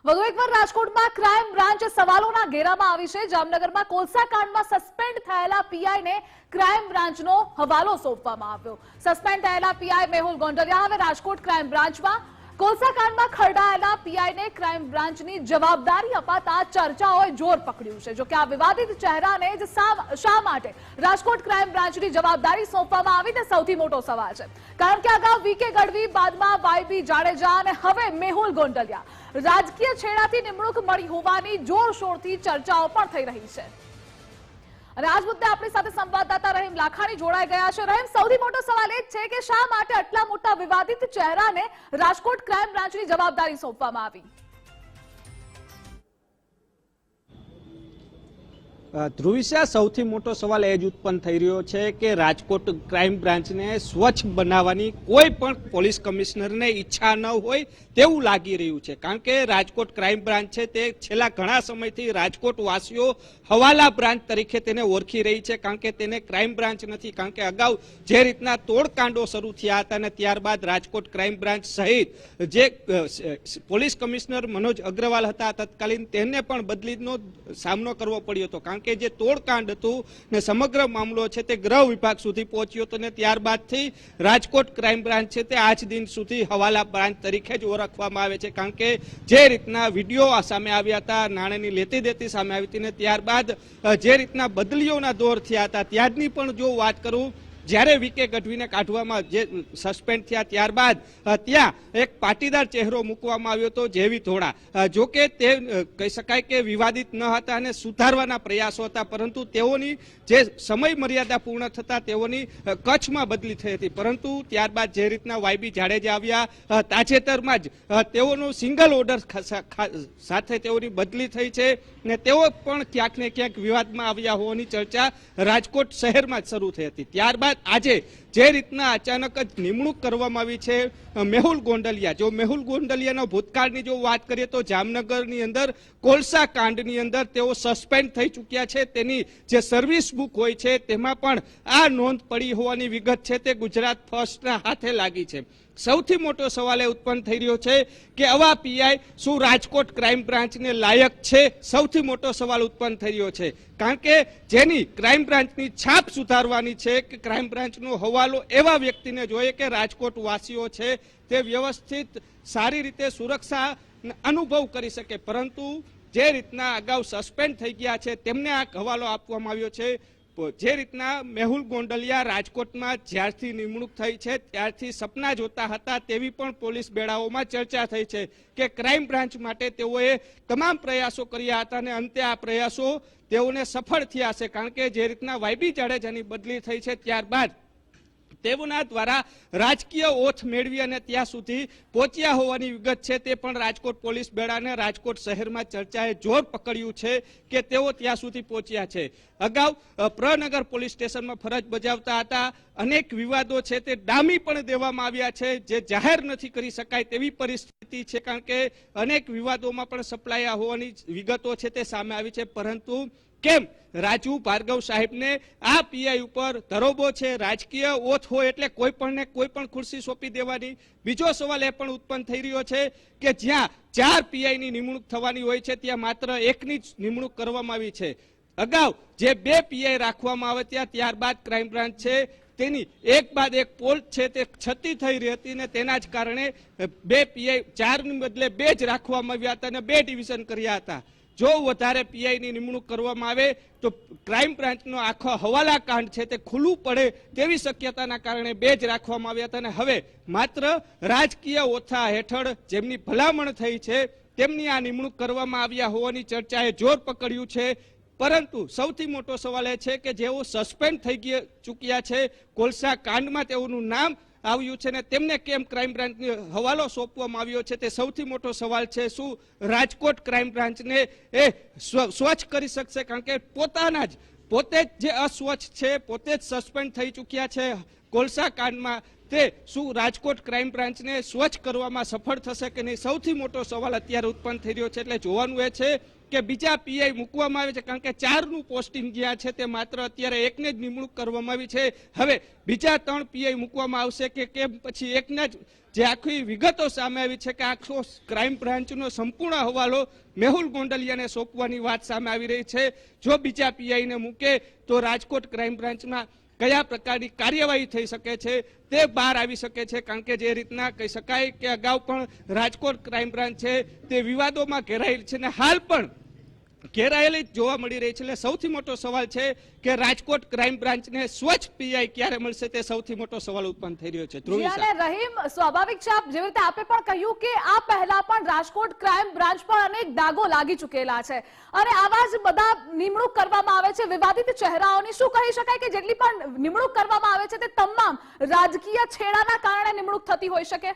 વધુ એકવાર રાજકોટમાં ક્રાઇમ બ્રાન્ચ સવાલોના ઘેરામાં આવી છે। જામનગરમાં કોલસા કાંડમાં સસ્પેન્ડ થયેલા પીઆઈને ક્રાઇમ બ્રાન્ચનો હવાલો સોંપવામાં આવ્યો। સસ્પેન્ડ થયેલા પીઆઈ મેહુલ ગોંડલિયા હવે રાજકોટ ક્રાઇમ બ્રાન્ચમાં। કોલસા કાંડમાં ખરડાયેલા પીઆઈને ક્રાઇમ બ્રાન્ચની જવાબદારી અપાતા ચર્ચાઓએ જોર પકડ્યું છે। જો કે આ વિવાદિત ચહેરાને જ શા માટે રાજકોટ ક્રાઇમ બ્રાન્ચની જવાબદારી સોંપવામાં આવી તે સૌથી મોટો સવાલ છે। કારણ કે અગાઉ વીકે ગઢવી, બાદમાં વાયબી જાડેજા અને હવે મેહુલ ગોંડલિયા રાજકીય છેડાથી નિમણૂક મળી હોવાની જોરશોરથી ચર્ચાઓ પણ થઈ રહી છે। અને આજ મુદ્દે આપણી સાથે સંવાદદાતા રહીમ લાખાણી જોડાઈ ગયા છે। રહીમ, સૌથી મોટો સવાલ એ છે કે શા માટે આટલા મોટા વિવાદિત ચહેરાને રાજકોટ ક્રાઇમ બ્રાન્ચની જવાબદારી સોંપવામાં આવી? ધ્રુવિશા, સૌથી મોટો સવાલ એ જ ઉત્પન્ન થઈ રહ્યો છે કે રાજકોટ ક્રાઇમ બ્રાન્ચને સ્વચ્છ બનાવવાની કોઈ પણ પોલીસ કમિશનરને ઈચ્છા ન હોય તેવું લાગી રહ્યું છે। કારણ કે રાજકોટ ક્રાઇમ બ્રાન્ચ છે તે છેલ્લા ઘણા સમયથી રાજકોટ વાસીઓ હવાલા બ્રાન્ચ તરીકે તેને ઓળખી રહી છે। કારણ કે તેને ક્રાઇમ બ્રાન્ચ નથી, કારણ કે અગાઉ જે રીતના તોડકાંડો શરૂ થયા હતા અને ત્યારબાદ રાજકોટ ક્રાઇમ બ્રાન્ચ સહિત જે પોલીસ કમિશનર મનોજ અગ્રવાલ હતા તત્કાલીન, તેને પણ બદલીનો સામનો કરવો પડ્યો હતો। કારણ કે જે તોડકાંડ હતું ને સમગ્ર મામલો છે તે ગૃહ વિભાગ સુધી પહોંચ્યો હતો ને ત્યારબાદથી રાજકોટ ક્રાઇમ બ્રાન્ચ છે તે આજ દિન સુધી હવાલા બ્રાન્ચ તરીકે જ ઓળખવામાં આવે છે। કારણ કે જે રીતના વિડીયો સામે આવ્યા હતા, નાણાંની લેતી દેતી સામે આવી હતી ને ત્યારબાદ જે રીતના બદલીઓના દોર થયા હતા ત્યારની પણ જો વાત કરું, જ્યારે વીકે ગઢવીને કાઢવામાં જે સસ્પેન્ડ થયા ત્યારબાદ ત્યાં એક પાટીદાર ચહેરો મૂકવામાં આવ્યો હતો, જેવી ધોળા। જો કે તે કહી શકાય કે વિવાદિત ન હતા અને સુધારવાના પ્રયાસો હતા, પરંતુ તેઓની જે સમય મર્યાદા પૂર્ણ થતા તેઓની કચ્છમાં બદલી થઈ હતી। પરંતુ ત્યારબાદ જે રીતના વાયબી જાડેજા આવ્યા, તાજેતરમાં જ તેઓનો સિંગલ ઓર્ડર સાથે તેઓની બદલી થઈ છે ને તેઓ પણ ક્યાંક ને ક્યાંક વિવાદમાં આવ્યા હોવાની ચર્ચા રાજકોટ શહેરમાં જ શરૂ થઈ હતી। ત્યારબાદ આજે જે રીતના અચાનક જ નિમણૂક કરવામાં આવી છે મેહુલ ગોંડલિયા, જો મેહુલ ગોંડલિયાના ભૂતકાળની જો વાત કરીએ તો જામનગરની અંદર કોલસા કાંડની અંદર તેઓ સસ્પેન્ડ થઈ ચૂક્યા છે। તેની જે સર્વિસ બુક હોય છે તેમાં પણ આ નોંધ પડી હોવાની વિગત છે તે ગુજરાત ફર્સ્ટના હાથે લાગી છે। સૌથી મોટો સવાલ એ ઉત્પન્ન થઈ રહ્યો છે કે આવા પીઆઈ શું રાજકોટ ક્રાઇમ બ્રાન્ચને લાયક છે? સૌથી મોટો સવાલ ઉત્પન્ન થઈ રહ્યો છે। કારણ કે જેની ક્રાઇમ બ્રાન્ચની છાપ સુધારવાની છે કે ક્રાઇમ બ્રાન્ચનો હવાલો એવા વ્યક્તિને જોઈએ કે રાજકોટ વાસીઓ છે તે વ્યવસ્થિત સારી રીતે સુરક્ષા અનુભવ કરી શકે, પરંતુ જે રીતના અગાઉ સસ્પેન્ડ થઈ ગયા છે તેમને આ હવાલો આપવામાં આવ્યો છે। જે રીતના મેહુલ ગોંડલિયા રાજકોટમાં જ્યારથી નિમણૂક થઈ છે ત્યારથી સપના જોતા હતા તેવી પણ પોલીસ બેડાઓમાં ચર્ચા થઈ છે કે ક્રાઇમ બ્રાન્ચ માટે તેઓએ તમામ પ્રયાસો કર્યા હતા અને અંતે આ પ્રયાસો તેઓને સફળ થયા છે। કારણ કે જે રીતના વાયબી જાડેજાની બદલી થઈ છે ત્યારબાદ તેઓના દ્વારા રાજકીય ઓથ મેળવી અને ત્યાં સુધી પહોંચ્યા હોવાની વિગત છે તે પણ રાજકોટ પોલીસ બેડાને રાજકોટ શહેરમાં ચર્ચાએ જોર પકડ્યું છે કે તેઓ ત્યાં સુધી પહોંચ્યા છે। અગાઉ પ્રનગર પોલીસ સ્ટેશનમાં ફરજ બજાવતા હતા, અનેક વિવાદો છે તે ડામી પણ દેવામાં આવ્યા છે જે જાહેર નથી કરી શકાય તેવી પરિસ્થિતિ છે। કારણ કે અનેક વિવાદોમાં પણ સપડાયા હોવાની વિગતો છે તે સામે આવી છે, પરંતુ કેમ રાજુ ભાર્ગવ સાહેબને આ પીઆઈ ઉપર ધરોબો છે? રાજકીય ઓથ હોય એટલે કોઈ પણ ખુરશી સોંપી દેવાની? બીજો સવાલ એ પણ ઉત્પન્ન થઈ રહ્યો છે કે જ્યાં 4 પીઆઈની નિમણૂક થવાની હોય છે ત્યાં માત્ર એકની જ નિમણૂક કરવામાં આવી છે। અગાઉ જે 2 પીઆઈ રાખવામાં આવે ત્યારબાદ ક્રાઇમ બ્રાન્ચ છે તેની એક બાદ એક પોલ છે તે છતી થઈ રહી હતી ને તેના જ કારણે 2 પીઆઈ 4ની બદલે 2 જ રાખવામાં આવ્યા હતા અને 2 ડિવિઝન કર્યા હતા। જો વધારે પીઆઈની નિમણૂક કરવામાં આવે તો ક્રાઇમ બ્રાન્ચનો આખો હવાલા કાંડ છે તે ખુલ્લું પડે તેવી શક્યતાના કારણે 2 જ રાખવામાં આવ્યા હતા અને હવે માત્ર રાજકીય ઓથા હેઠળ જેમની ભલામણ થઈ છે તેમની આ નિમણૂક કરવામાં આવ્યા હોવાની ચર્ચાએ જોર પકડ્યું છે। પરંતુ સૌથી મોટો સવાલ એ છે કે જેઓ સસ્પેન્ડ થઈ ચૂક્યા છે, કોલસા કાંડમાં તેઓનું નામ આવ્યું છે ને તેમને કેમ ક્રાઇમ બ્રાન્ચને હવાલો સોંપવામાં આવ્યો છે તે સૌથી મોટો સવાલ છે। શું રાજકોટ ક્રાઇમ બ્રાન્ચને એ સ્વચ્છ કરી શકશે? કારણ કે પોતે જ જે અસ્વચ્છ છે, પોતે જ સસ્પેન્ડ થઈ ચૂક્યા છે કોલસા કાંડમાં, તે શું રાજકોટ ક્રાઇમ બ્રાન્ચને સ્વચ્છ કરવામાં સફળ થશે કે નહીં, સૌથી મોટો સવાલ અત્યારે ઉત્પન્ન થઈ રહ્યો છે. એટલે જોવાનું એ છે કે બીજા પીઆઈ મૂકવામાં આવે છે, કારણ કે 4નું પોસ્ટિંગ જ્યાં છે તે માત્ર અત્યારે એકને જ નિમણૂક કરવામાં આવી છે. હવે બીજા 3 પીઆઈ મૂકવામાં આવશે કે કેમ, પછી એકના જ જે આખી વિગતો સામે આવી છે કે આખો ક્રાઇમ બ્રાન્ચનો સંપૂર્ણ હવાલો મેહુલ ગોંડલિયાને સોંપવાની વાત સામે આવી રહી છે. જો બીજા પીઆઈને મૂકે તો રાજકોટ ક્રાઇમ બ્રાન્ચમાં કયા પ્રકારની કાર્યવાહી થઈ શકે છે તે બહાર આવી શકે છે. કારણ કે જે રીતના કહી શકાય કે અગાઉ પણ રાજકોટ ક્રાઇમ બ્રાન્ચ છે તે વિવાદોમાં ઘેરાયેલ છે અને હાલ પણ ઘેરાયેલી જ જોવા મળી રહી છે. એટલે સૌથી મોટો સવાલ છે કે રાજકોટ ક્રાઇમ બ્રાન્ચને સ્વચ્છ પીઆઈ ક્યારે મળશે, તે સૌથી મોટો સવાલ ઉત્પન્ન થઈ રહ્યો છે. રહીમ, સ્વાભાવિક છે, જેવી રીતે આપે પણ કહ્યું કે આ પહેલા પણ રાજકોટ ક્રાઇમ બ્રાન્ચ પર અનેક ડાગો લાગી ચૂકેલા છે અને આવા જ બધા નિમણૂક કરવામાં આવે છે વિવાદિત ચહેરાઓની. શું કહી શકાય કે જેટલી પણ નિમણૂક કરવામાં આવે છે તે તમામ રાજકીય છેડાના કારણે નિમણૂક થતી હોઈ શકે?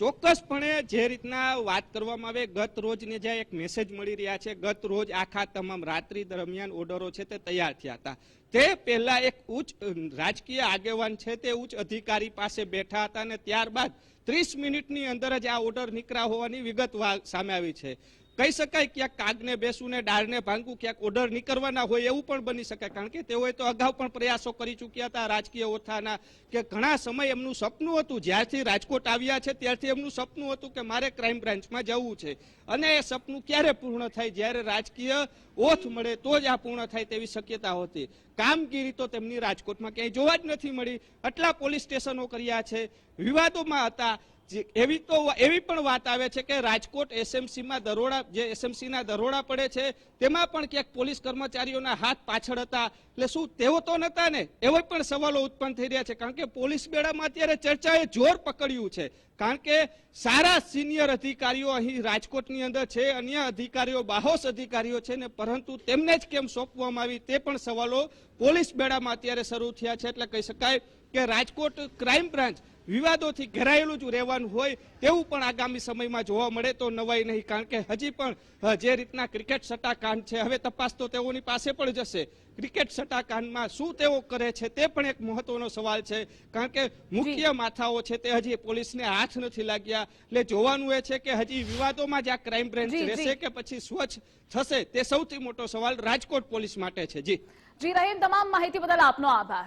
ચોક્કસપણે જે રીતના વાત કરવામાં આવે, ગત રોજને જ્યાં એક મેસેજ મળી રહ્યા છે, ગત રોજ આખા તમામ રાત્રિ દરમિયાન ઓર્ડરો છે તે તૈયાર થયા હતા. તે પહેલા એક ઉચ્ચ રાજકીય આગેવાન છે તે ઉચ્ચ અધિકારી પાસે બેઠા હતા અને ત્યારબાદ 30 મિનિટની અંદર જ આ ઓર્ડર નીકળ્યા હોવાની વિગત સામે આવી છે. કહી શકાય ક્યાંક કાગને બેસવું ને ડાળને ભાંગવું, ક્યાંક ઓર્ડર નીકળવાના હોય એવું પણ બની શકાય. કારણ કે તેઓએ તો અગાઉ પણ પ્રયાસો કરી ચૂક્યા હતા રાજકીય ઓથાના, કે ઘણા સમય એમનું સપનું હતું, જ્યારથી રાજકોટ આવ્યા છે ત્યારથી એમનું સપનું હતું કે મારે ક્રાઇમ બ્રાન્ચમાં જવું છે. અને એ સપનું ક્યારે પૂર્ણ થાય, જ્યારે રાજકીય ઓથ મળે તો જ આ પૂર્ણ થાય તેવી શક્યતા હતી. કામગીરી તો તેમની રાજકોટમાં ક્યાંય જોવા જ નથી મળી. આટલા પોલીસ સ્ટેશનો કર્યા છે, વિવાદોમાં હતા. એવી પણ વાત આવે છે કે રાજકોટ એસએમસીમાં દરોડા, જે એસએમસીના દરોડા પડે છે તેમાં પણ ક્યાંક પોલીસ કર્મચારીઓના હાથ પાછળ હતા. એટલે શું તેઓ તો નતા ને, એવા પણ સવાલો ઉત્પન્ન થઈ રહ્યા છે. કારણ કે પોલીસ બેડામાં અત્યારે ચર્ચાએ જોર પકડ્યું છે. કારણ કે સારા સિનિયર અધિકારીઓ અહીં રાજકોટની અંદર છે, અન્ય અધિકારીઓ બાહોશ અધિકારીઓ છે ને, પરંતુ તેમને જ કેમ સોંપવામાં આવી તે પણ સવાલો પોલીસ બેડામાં અત્યારે શરૂ થયા છે. એટલે કહી શકાય કે રાજકોટ ક્રાઇમ બ્રાન્ચ વિવાદોથી ઘેરાયેલું જ રહેવાનું હોય તેવું પણ આગામી સમયમાં જોવા મળે તો નવાઈ નહીં. કારણ કે હજી પણ જે રીતના ક્રિકેટ સટ્ટાકાંડ છે, હવે તપાસ તો તેઓની પાસે પણ જશે. ક્રિકેટ સટ્ટાકાંડમાં શું તેઓ કરે છે તે પણ એક મહત્વનો સવાલ છે. કારણ કે મુખ્ય માથાઓ છે તે હજી પોલીસને હાથ નથી લાગ્યા. એટલે જોવાનું એ છે કે હજી વિવાદોમાં જ આ ક્રાઇમ બ્રાન્ચ રહેશે કે પછી સ્વચ્છ થશે, તે સૌથી મોટો સવાલ રાજકોટ પોલીસ માટે છે. જી રહીમ, તમામ માહિતી બદલ આપનો આભાર.